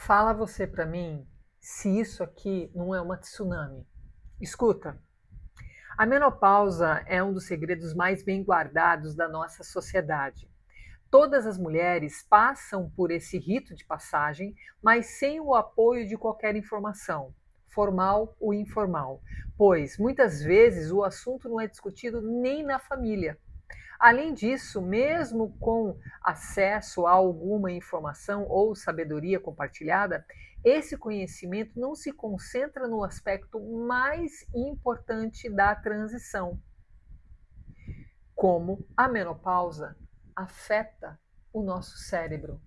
Fala você para mim se isso aqui não é uma tsunami. Escuta, a menopausa é um dos segredos mais bem guardados da nossa sociedade. Todas as mulheres passam por esse rito de passagem, mas sem o apoio de qualquer informação, formal ou informal, pois muitas vezes o assunto não é discutido nem na família. Além disso, mesmo com acesso a alguma informação ou sabedoria compartilhada, esse conhecimento não se concentra no aspecto mais importante da transição, como a menopausa afeta o nosso cérebro.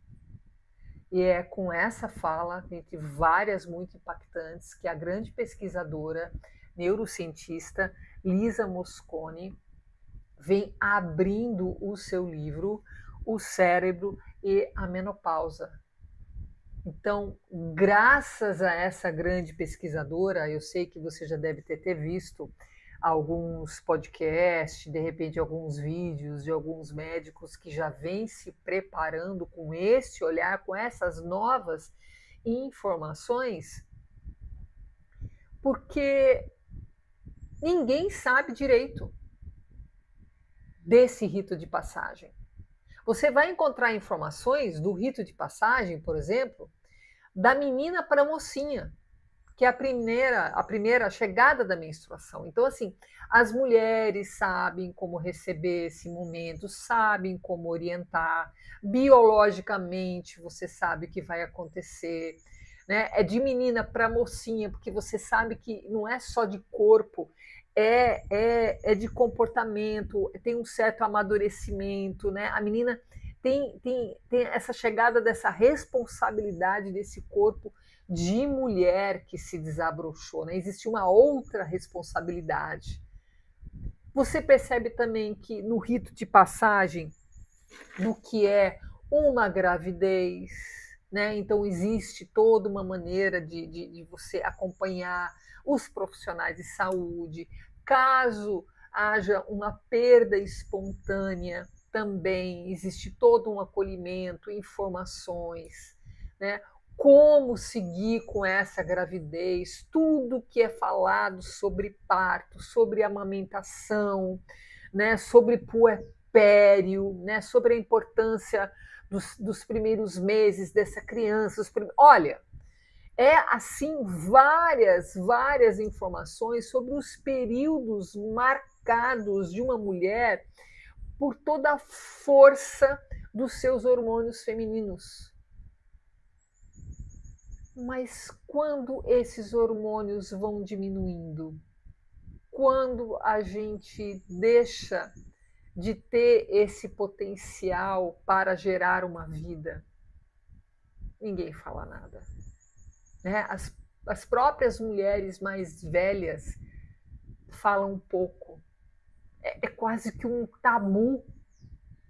E é com essa fala, entre várias muito impactantes, que a grande pesquisadora neurocientista Lisa Mosconi vem abrindo o seu livro O Cérebro e a Menopausa. Então, graças a essa grande pesquisadora, eu sei que você já deve ter visto alguns podcasts, de repente alguns vídeos de alguns médicos que já vêm se preparando com esse olhar, com essas novas informações, porque ninguém sabe direito desse rito de passagem. Você vai encontrar informações do rito de passagem, por exemplo, da menina para a mocinha, que é a primeira chegada da menstruação. Então, assim, as mulheres sabem como receber esse momento, sabem como orientar, biologicamente você sabe o que vai acontecer, né? É de menina para mocinha, porque você sabe que não é só de corpo, é de comportamento, tem um certo amadurecimento, né? A menina tem essa chegada dessa responsabilidade desse corpo de mulher que se desabrochou, né? Existe uma outra responsabilidade. Você percebe também que no rito de passagem do que é uma gravidez, né? Então existe toda uma maneira de você acompanhar os profissionais de saúde. Caso haja uma perda espontânea, também existe todo um acolhimento, informações, né? Como seguir com essa gravidez, tudo que é falado sobre parto, sobre amamentação, né? Sobre puerpério, né? Sobre a importância dos primeiros meses dessa criança. Olha, é assim várias informações sobre os períodos marcados de uma mulher por toda a força dos seus hormônios femininos. Mas quando esses hormônios vão diminuindo? Quando a gente deixa de ter esse potencial para gerar uma vida? Ninguém fala nada. Né? As próprias mulheres mais velhas falam um pouco. É quase que um tabu.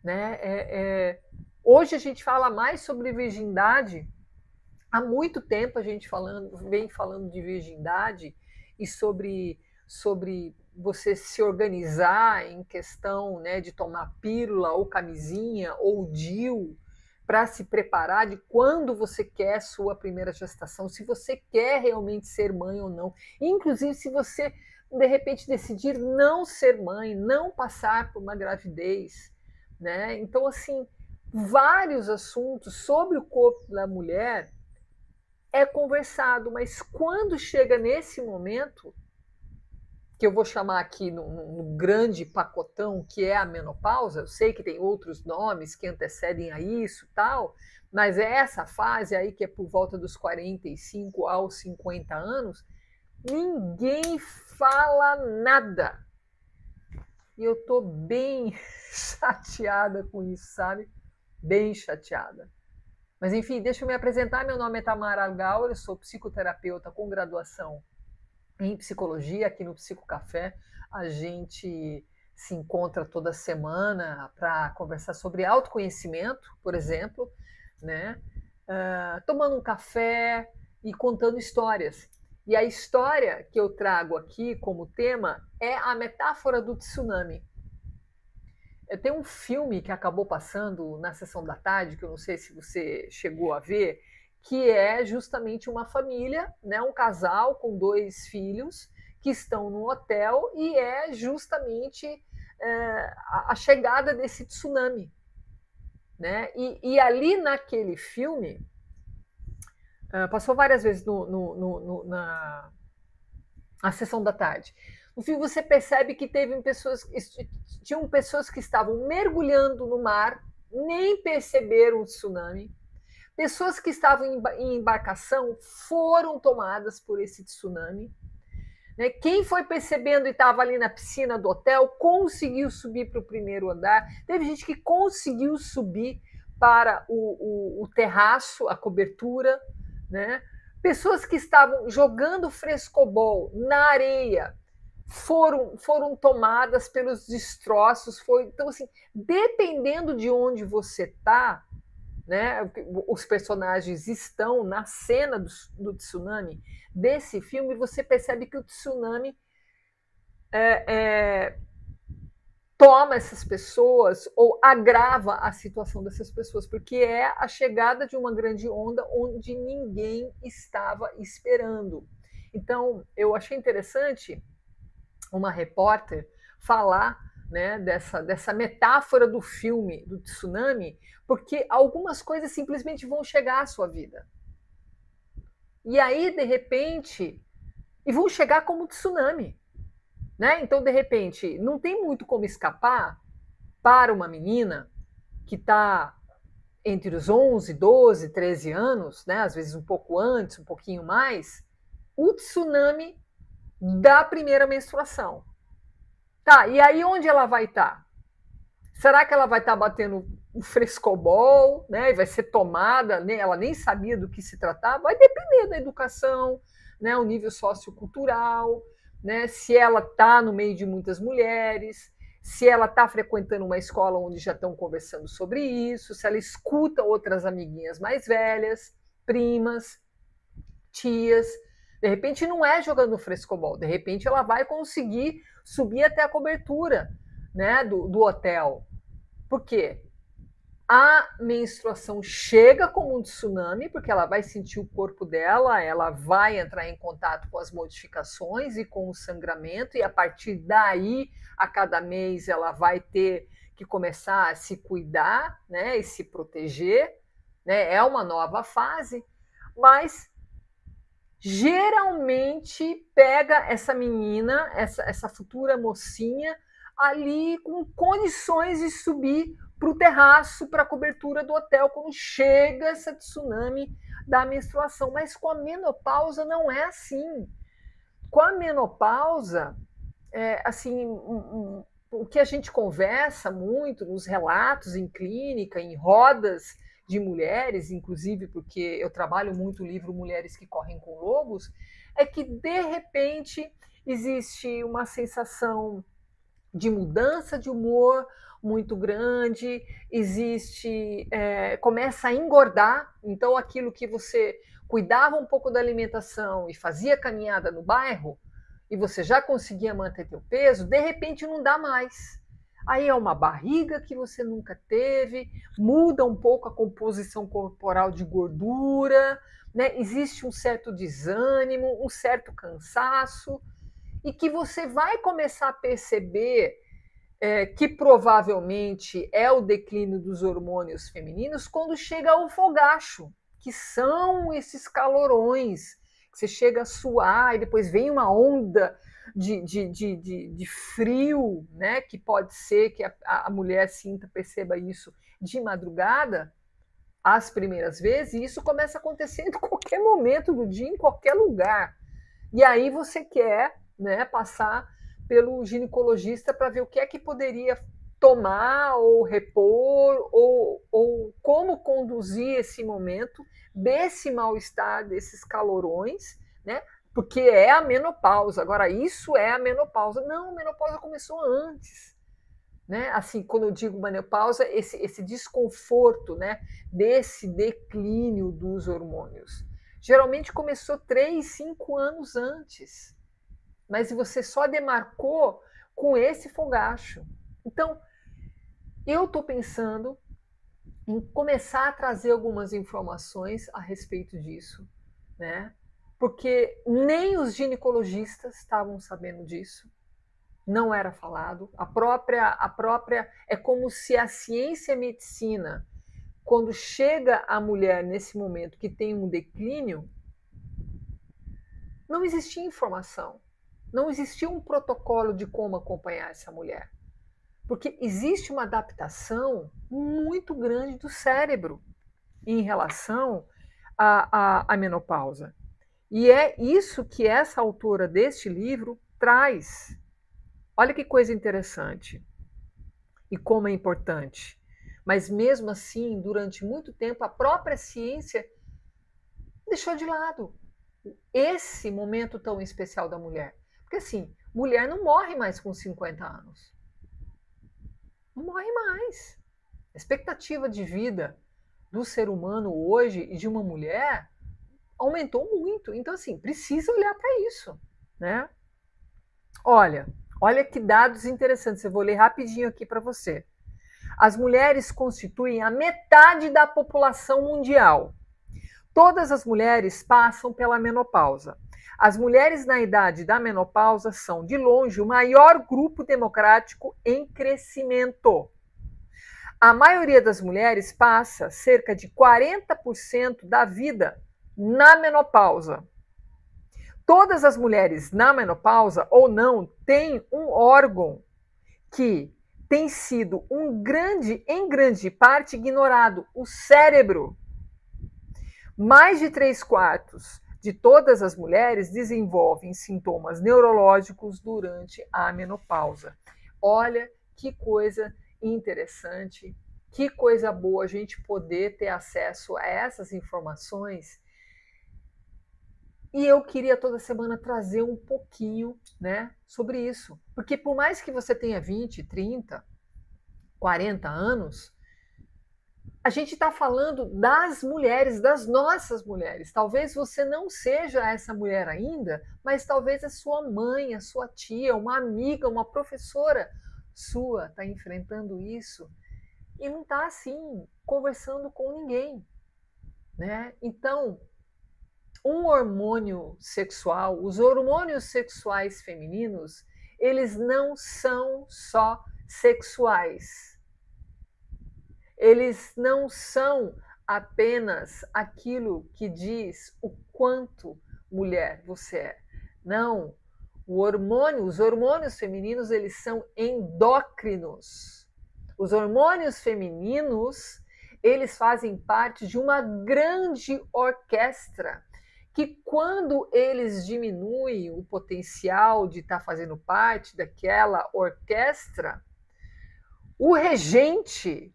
Né? Hoje a gente fala mais sobre virgindade. Há muito tempo a gente vem falando de virgindade e sobre você se organizar em questão, né, de tomar pílula ou camisinha ou DIU para se preparar de quando você quer sua primeira gestação, se você quer realmente ser mãe ou não. Inclusive, se você, de repente, decidir não ser mãe, não passar por uma gravidez. Né? Então, assim, vários assuntos sobre o corpo da mulher é conversado, mas quando chega nesse momento, que eu vou chamar aqui no grande pacotão, que é a menopausa, eu sei que tem outros nomes que antecedem a isso tal, mas é essa fase aí que é por volta dos 45 aos 50 anos, ninguém fala nada. E eu tô bem chateada com isso, sabe? Bem chateada. Mas enfim, deixa eu me apresentar. Meu nome é Tamara Gauer, eu sou psicoterapeuta com graduação em psicologia aqui no Psicocafé. A gente se encontra toda semana para conversar sobre autoconhecimento, por exemplo, né? Tomando um café e contando histórias. E a história que eu trago aqui como tema é a metáfora do tsunami. Tem um filme que acabou passando na sessão da tarde, que eu não sei se você chegou a ver, que é justamente uma família, né, um casal com 2 filhos que estão no hotel e é justamente a chegada desse tsunami, né? E ali naquele filme, passou várias vezes na sessão da tarde. No filme você percebe que tinham pessoas que estavam mergulhando no mar, nem perceberam o tsunami. Pessoas que estavam em embarcação foram tomadas por esse tsunami. Né? Quem foi percebendo e estava ali na piscina do hotel conseguiu subir para o primeiro andar. Teve gente que conseguiu subir para o terraço, a cobertura. Né? Pessoas que estavam jogando frescobol na areia foram tomadas pelos destroços. Então, assim, dependendo de onde você está, né, os personagens estão na cena do tsunami desse filme, você percebe que o tsunami toma essas pessoas ou agrava a situação dessas pessoas, porque é a chegada de uma grande onda onde ninguém estava esperando. Então, eu achei interessante uma repórter falar, né, dessa metáfora do filme do tsunami, porque algumas coisas simplesmente vão chegar à sua vida. E aí, de repente, e vão chegar como tsunami. Né? Então, de repente, não tem muito como escapar para uma menina que está entre os 11, 12, 13 anos, né? Às vezes um pouco antes, um pouquinho mais, o tsunami da primeira menstruação. Tá, e aí onde ela vai estar? Será que ela vai estar batendo um frescobol, né? E vai ser tomada, né? Ela nem sabia do que se tratava? Vai depender da educação, né? O nível sociocultural, né? Se ela está no meio de muitas mulheres, se ela está frequentando uma escola onde já estão conversando sobre isso, se ela escuta outras amiguinhas mais velhas, primas, tias. De repente não é jogando frescobol, de repente ela vai conseguir subir até a cobertura, né, do hotel. Por quê? A menstruação chega como um tsunami, porque ela vai sentir o corpo dela, ela vai entrar em contato com as modificações e com o sangramento, e a partir daí, a cada mês, ela vai ter que começar a se cuidar, né, e se proteger, né? É uma nova fase, mas geralmente pega essa menina, essa futura mocinha, ali com condições de subir para o terraço, para a cobertura do hotel, quando chega essa tsunami da menstruação. Mas com a menopausa não é assim. Com a menopausa, assim, o que a gente conversa muito nos relatos em clínica, em rodas de mulheres, inclusive porque eu trabalho muito o livro Mulheres que Correm com Lobos, é que de repente existe uma sensação de mudança de humor muito grande, começa a engordar, então aquilo que você cuidava um pouco da alimentação e fazia caminhada no bairro, e você já conseguia manter teu peso, de repente não dá mais. Aí é uma barriga que você nunca teve, muda um pouco a composição corporal de gordura, né? Existe um certo desânimo, um certo cansaço, e que você vai começar a perceber que provavelmente é o declínio dos hormônios femininos quando chega ao fogacho, que são esses calorões, que você chega a suar e depois vem uma onda de frio, né? Que pode ser que a mulher sinta, perceba isso de madrugada, as primeiras vezes, e isso começa a acontecer em qualquer momento do dia, em qualquer lugar. E aí você quer, né, passar pelo ginecologista para ver o que é que poderia tomar ou repor ou como conduzir esse momento desse mal-estar, desses calorões, né? Porque é a menopausa. Agora, isso é a menopausa. Não, a menopausa começou antes. Né? Assim, quando eu digo menopausa, esse desconforto, né, desse declínio dos hormônios. Geralmente começou 3, 5 anos antes, mas você só demarcou com esse fogacho. Então, eu estou pensando em começar a trazer algumas informações a respeito disso, né? Porque nem os ginecologistas estavam sabendo disso, não era falado. A própria é como se a ciência e a medicina, quando chega a mulher nesse momento que tem um declínio, não existia informação, não existia um protocolo de como acompanhar essa mulher. Porque existe uma adaptação muito grande do cérebro em relação à menopausa. E é isso que essa autora deste livro traz. Olha que coisa interessante e como é importante. Mas mesmo assim, durante muito tempo, a própria ciência deixou de lado esse momento tão especial da mulher. Porque assim, mulher não morre mais com 50 anos. Não morre mais. A expectativa de vida do ser humano hoje e de uma mulher aumentou muito. Então, assim, precisa olhar para isso, né? Olha que dados interessantes. Eu vou ler rapidinho aqui para você. As mulheres constituem a metade da população mundial. Todas as mulheres passam pela menopausa. As mulheres na idade da menopausa são, de longe, o maior grupo demográfico em crescimento. A maioria das mulheres passa cerca de 40% da vida na menopausa. Todas as mulheres na menopausa ou não têm um órgão que tem sido em grande parte ignorado, o cérebro. Mais de 3/4 de todas as mulheres desenvolvem sintomas neurológicos durante a menopausa. Olha que coisa interessante, que coisa boa a gente poder ter acesso a essas informações. E eu queria toda semana trazer um pouquinho, né, sobre isso. Porque por mais que você tenha 20, 30, 40 anos, a gente está falando das mulheres, das nossas mulheres. Talvez você não seja essa mulher ainda, mas talvez a sua mãe, a sua tia, uma amiga, uma professora sua está enfrentando isso e não está assim conversando com ninguém, né? Então, um hormônio sexual, os hormônios sexuais femininos, eles não são só sexuais. Eles não são apenas aquilo que diz o quanto mulher você é. Não. Os hormônios femininos, eles são endócrinos. Os hormônios femininos, eles fazem parte de uma grande orquestra que quando eles diminuem o potencial de estar fazendo parte daquela orquestra, o regente,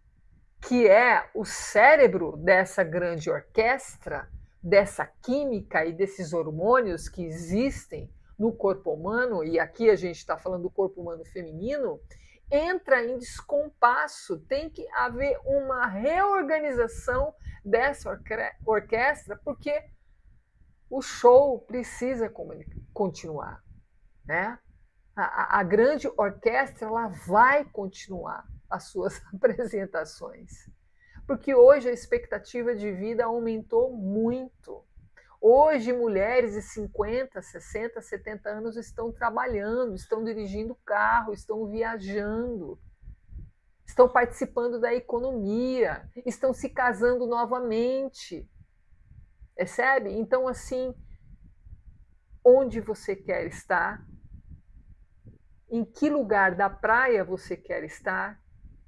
que é o cérebro dessa grande orquestra, dessa química e desses hormônios que existem no corpo humano, e aqui a gente está falando do corpo humano feminino, entra em descompasso, tem que haver uma reorganização dessa orquestra, porque o show precisa continuar, né? A grande orquestra ela vai continuar as suas apresentações, porque hoje a expectativa de vida aumentou muito. Hoje mulheres de 50, 60, 70 anos estão trabalhando, estão dirigindo carro, estão viajando, estão participando da economia, estão se casando novamente. Percebe? Então, assim, onde você quer estar? Em que lugar da praia você quer estar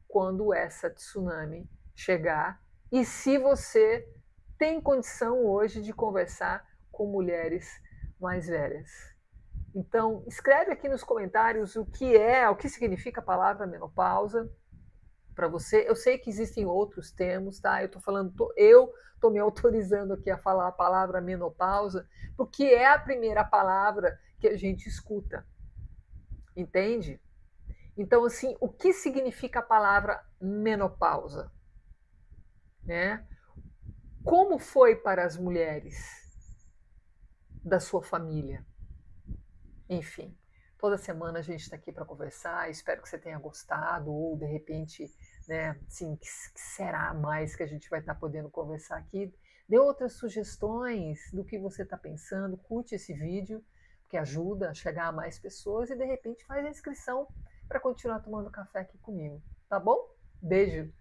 quando essa tsunami chegar? E se você tem condição hoje de conversar com mulheres mais velhas? Então, escreve aqui nos comentários o que significa a palavra menopausa para você. Eu sei que existem outros termos, tá? Eu tô me autorizando aqui a falar a palavra menopausa, porque é a primeira palavra que a gente escuta. Entende? Então, assim, o que significa a palavra menopausa? Né? Como foi para as mulheres da sua família? Enfim, toda semana a gente está aqui para conversar. Espero que você tenha gostado ou, de repente, né? Assim, que será mais que a gente vai estar podendo conversar aqui? Dê outras sugestões do que você está pensando, curte esse vídeo, que ajuda a chegar a mais pessoas e de repente faz a inscrição para continuar tomando café aqui comigo, tá bom? Beijo!